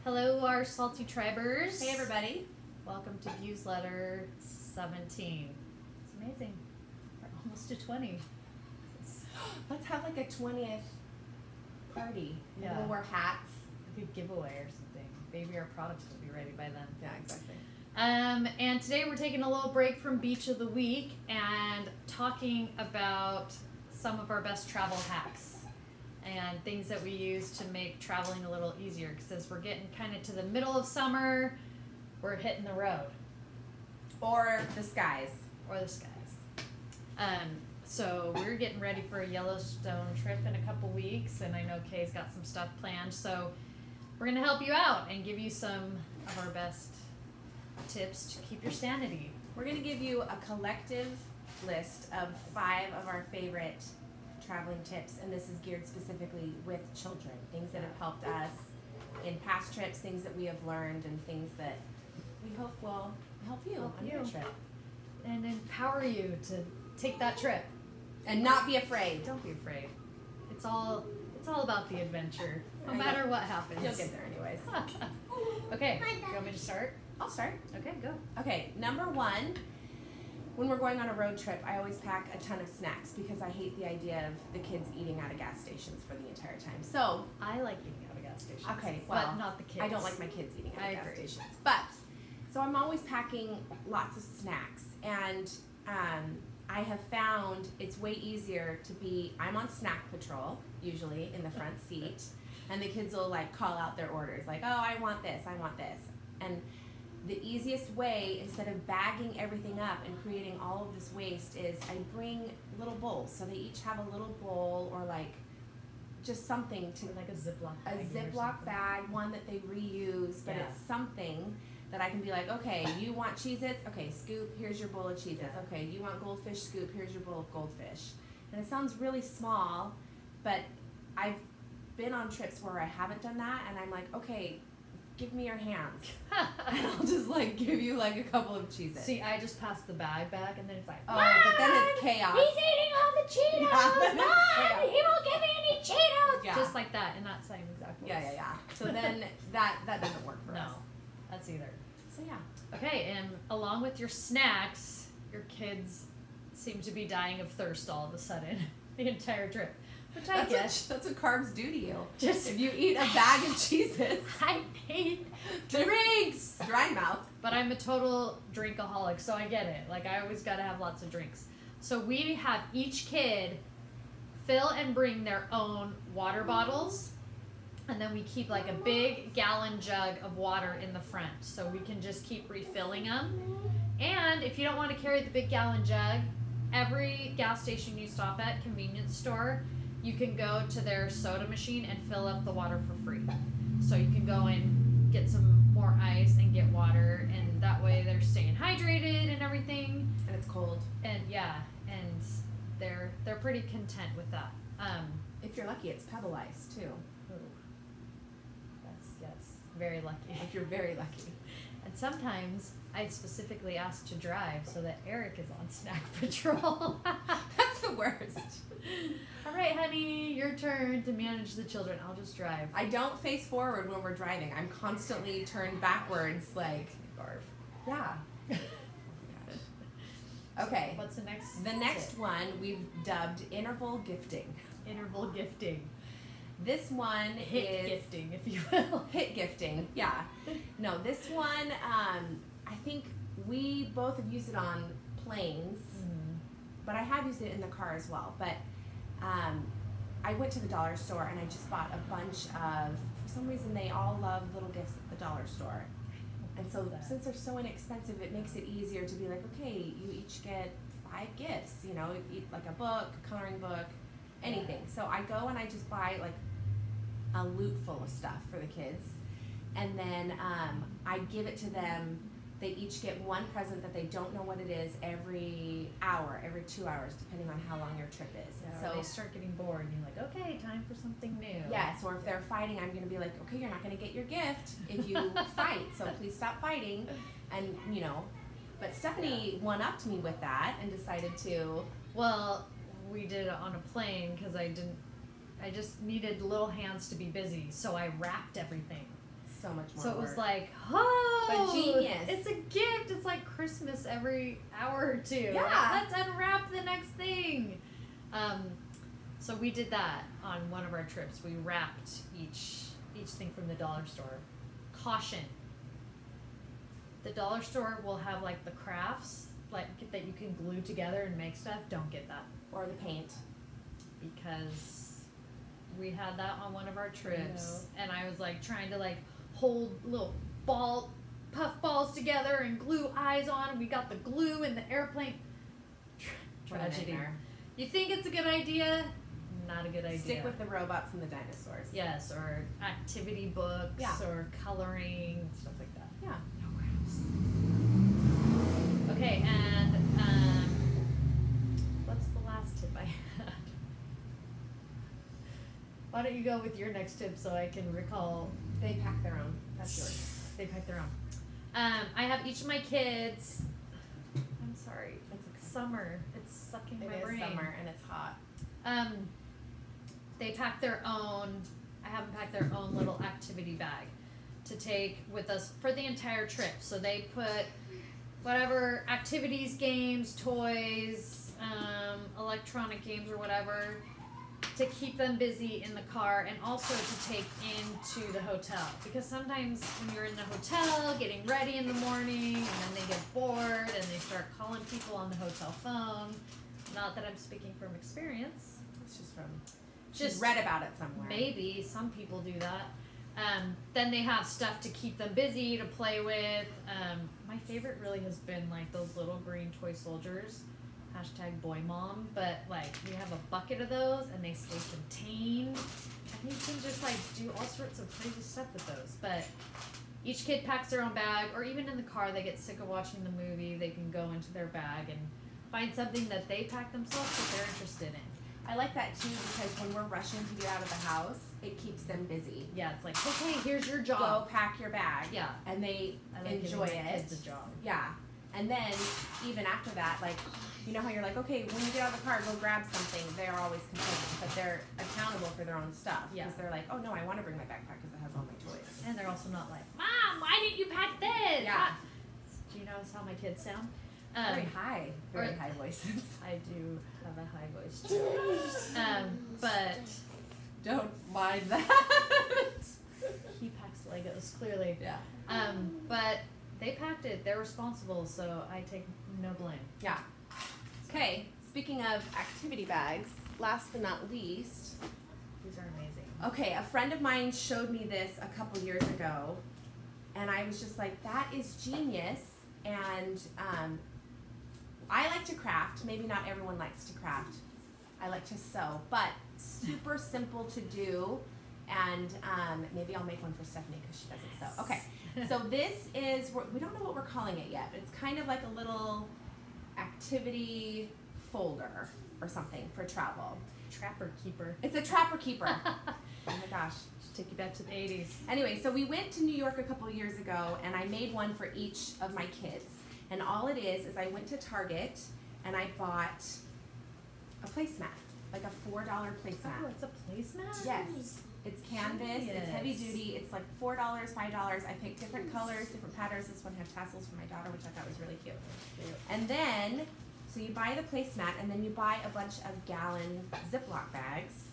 Hello, our salty tribers. Hey, everybody. Welcome to Viewsletter 17. It's amazing. We're almost to 20. Let's have like a 20th party. Yeah. We'll wear hats. A good giveaway or something. Maybe our products will be ready by then. Yeah, exactly. And today we're taking a little break from Beach of the Week and talking about some of our best travel hacks and things that we use to make traveling a little easier, because as we're getting kind of to the middle of summer, we're hitting the road. Or the skies. Or the skies. So we're getting ready for a Yellowstone trip in a couple weeks, and I know Kay's got some stuff planned, so we're going to help you out and give you some of our best tips to keep your sanity. We're going to give you a collective list of 5 of our favorite traveling tips, and this is geared specifically with children. Things that have helped us in past trips, things that we have learned, and things that we hope will help you on your trip. And empower you to take that trip. And not be afraid. Don't be afraid. It's all about the adventure, no matter what happens. You'll get there anyways. Okay, you want me to start? I'll start. Okay, go. Okay, number 1, when we're going on a road trip, I always pack a ton of snacks because I hate the idea of the kids eating out of gas stations for the entire time. So I like eating out of gas stations. Okay, well, but not the kids. I don't like my kids eating out of gas agree. stations. But so I'm always packing lots of snacks, and I have found it's way easier to be. I'm on snack patrol usually in the front seat, and the kids will like call out their orders, like, "Oh, I want this, and the easiest way, instead of bagging everything up and creating all of this waste, is I bring little bowls. So they each have a little bowl, or like just something to, like a Ziploc bag, one that they reuse, but it's something that I can be like, okay, you want Cheez-Its? Okay, scoop, here's your bowl of Cheez-Its. Yeah. Okay, you want goldfish? Scoop, here's your bowl of goldfish. And it sounds really small, but I've been on trips where I haven't done that, and I'm like, okay, give me your hands, and I'll just like give you like a couple of Cheez-Its. See, I just pass the bag back, and then it's like, oh, but then it's chaos. He's eating all the Cheetos! Yeah, Mom, he won't give me any Cheetos! Yeah. Just like that, and that same exact voice. Yeah. So then that doesn't work for us. No, that's either. So yeah. Okay, and along with your snacks, your kids seem to be dying of thirst all of a sudden the entire trip. Which I guess. That's what carbs do to you. Just if you eat a bag of Cheez-Its. I need drinks! Dry mouth. But I'm a total drinkaholic, so I get it. Like, I always gotta have lots of drinks. So we have each kid fill and bring their own water bottles, and then we keep like a big gallon jug of water in the front, so we can just keep refilling them. And if you don't want to carry the big gallon jug, every gas station you stop at, convenience store, you can go to their soda machine and fill up the water for free. So you can go and get some more ice and get water, and that way they're staying hydrated and everything. And it's cold. And yeah, and they're pretty content with that. If you're lucky, it's Pebble Ice too. Ooh. That's, yes, very lucky. If you're very lucky. And sometimes I specifically ask to drive so that Eric is on snack patrol. That's the worst. All right, honey, your turn to manage the children. I'll just drive. I don't face forward when we're driving. I'm constantly turned backwards, like, Barf. yeah. Okay. What's the next? The next one we've dubbed interval gifting. Interval gifting. This one Hit gifting, if you will. Hit gifting, yeah. No, this one, I think we both have used it on planes, but I have used it in the car as well. But I went to the dollar store and I just bought a bunch of, for some reason they all love little gifts at the dollar store. And so since they're so inexpensive, it makes it easier to be like, okay, you each get 5 gifts, you know, like a book, a coloring book, anything. So I go and I just buy like a loot full of stuff for the kids, and then I give it to them. They each get one present that they don't know what it is every hour, every 2 hours, depending on how long your trip is. Yeah, so they start getting bored and you're like, okay, time for something new. Yes, or if they're fighting, I'm going to be like, okay, you're not going to get your gift if you fight, so please stop fighting. And, you know, but Stephanie one-upped me with that and decided to. Well, we did it on a plane because I just needed little hands to be busy, so I wrapped everything. so much more So it was work. like, oh, But genius. It's a gift. It's like Christmas every hour or two. Yeah. Like, let's unwrap the next thing. So we did that on one of our trips. We wrapped each thing from the dollar store. Caution. The dollar store will have like the crafts like that you can glue together and make stuff. Don't get that. Or the paint. Because we had that on one of our trips, and I was like trying to like hold little puff balls together and glue eyes on, and we got the glue in the airplane. Tragedy. You think it's a good idea? Not a good idea. Stick with the robots and the dinosaurs. Yes, or activity books, or coloring, stuff like that. Yeah. No crafts. Okay, and what's the last tip I had? Why don't you go with your next tip so I can recall? They pack their own. That's yours. They pack their own. I have each of my kids. I'm sorry. It's summer. It's sucking my brain. It is summer and it's hot. They pack their own. I have them pack their own little activity bag to take with us for the entire trip. So they put whatever activities, games, toys, electronic games or whatever to keep them busy in the car, and also to take into the hotel. Because sometimes when you're in the hotel getting ready in the morning and then they get bored and they start calling people on the hotel phone. Not that I'm speaking from experience. It's just read about it somewhere. Maybe some people do that. Then they have stuff to keep them busy, to play with. My favorite really has been like those little green toy soldiers. #BoyMom, but like we have a bucket of those and they stay contained. And you can just like do all sorts of crazy stuff with those. But each kid packs their own bag, or even in the car they get sick of watching the movie, they can go into their bag and find something that they pack themselves that they're interested in. I like that too, because when we're rushing to get out of the house, it keeps them busy. Yeah, it's like, okay, here's your job. Go pack your bag. Yeah. And they enjoy it. It's a job. Yeah. And then even after that, like, you know how you're like, okay, when you get out of the car, go grab something. They're always complaining, but they're accountable for their own stuff. Yeah. Because they're like, oh no, I want to bring my backpack because it has all my toys. And they're also not like, Mom, why didn't you pack this? Yeah. Do you notice how my kids sound? Very high voices. I do have a high voice too. But Don't mind that. he packs Legos, clearly. Yeah. But they packed it. They're responsible, so I take no blame. Yeah. Okay, speaking of activity bags, last but not least. These are amazing. Okay, a friend of mine showed me this a couple years ago, and I was just like, that is genius. And I like to craft. Maybe not everyone likes to craft. I like to sew, but super simple to do. And maybe I'll make one for Stephanie because she doesn't sew. Okay, so this is, we don't know what we're calling it yet, but it's kind of like a little activity folder or something for travel. Trapper keeper. It's a trapper keeper. Oh my gosh. Just take you back to the 80s. Anyway, so we went to New York a couple years ago, and I made one for each of my kids. And all it is I went to Target and I bought a placemat, like a $4 placemat. Oh, it's a placemat? Yes. It's canvas, it's heavy duty, it's like $4, $5. I picked different colors, different patterns. This one had tassels for my daughter, which I thought was really cute. And then, so you buy the placemat, and then you buy a bunch of gallon Ziploc bags.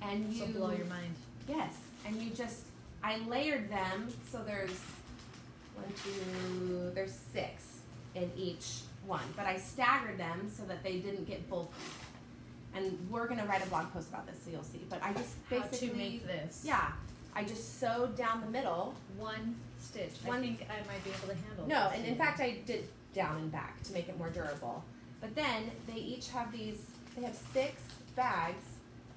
And you blow your mind. Yes, and you just, I layered them, so there's there's 6 in each one, but I staggered them so that they didn't get bulky. And we're gonna write a blog post about this, so you'll see. But I just basically how to make this. Yeah, I just sewed down the middle. One stitch. I think I might be able to handle. No, this. and in fact I did down and back to make it more durable. But then they each have these. They have 6 bags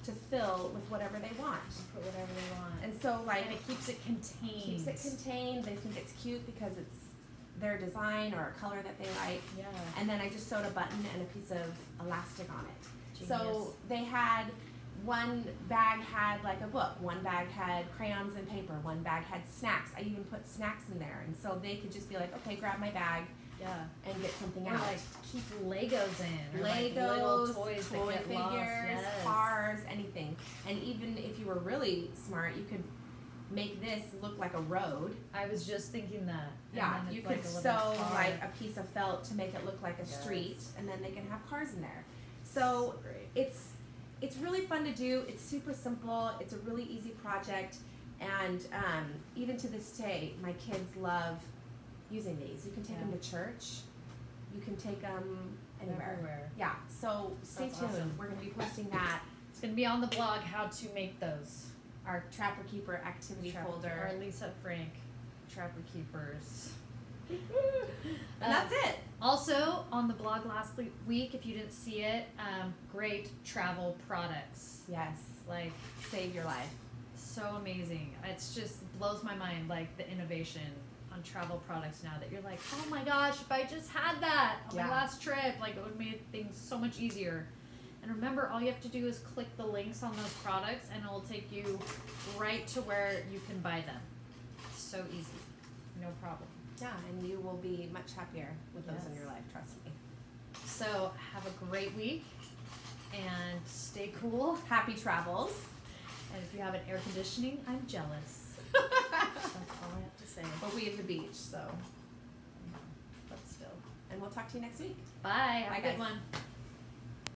to fill with whatever they want. Put whatever they want. And so like and it keeps it contained. Keeps it contained. They think it's cute because it's their design or a color that they like. Yeah. And then I just sewed a button and a piece of elastic on it. Genius. So they had, one bag had like a book, one bag had crayons and paper, one bag had snacks. I even put snacks in there, and so they could just be like, okay, grab my bag. Yeah. And get something or out. like keep Legos in. Or Legos, like little toys toy that get figures, lost. Yes. cars, anything. And even if you were really smart, you could make this look like a road. I was just thinking that. Yeah, And then you it's could like a little sew car. like a piece of felt to make it look like a street, and then they can have cars in there. So Great. it's really fun to do. It's super simple. It's a really easy project, and even to this day, my kids love using these. You can take them to church. You can take them anywhere. Everywhere. Yeah. So stay That's tuned. awesome. We're gonna be posting that. It's gonna be on the blog how to make those. Our Trapper Keeper activity folder. Or Lisa Frank Trapper Keepers. And that's it. Also on the blog last week, if you didn't see it, great travel products. Yes. Like Save your life. so amazing. It's just blows my mind, like the innovation on travel products now that you're like, oh my gosh, if I just had that on my last trip, like it would have made things so much easier. And remember, all you have to do is click the links on those products and it will take you right to where you can buy them. It's so easy. No problem. Yeah, and you will be much happier with those in Yes. your life, trust me. So have a great week and stay cool. Happy travels. And if you have an air conditioning, I'm jealous. That's all I have to say. But we at the beach, so. But still. And we'll talk to you next week. Bye. Have Bye, a good guys. one.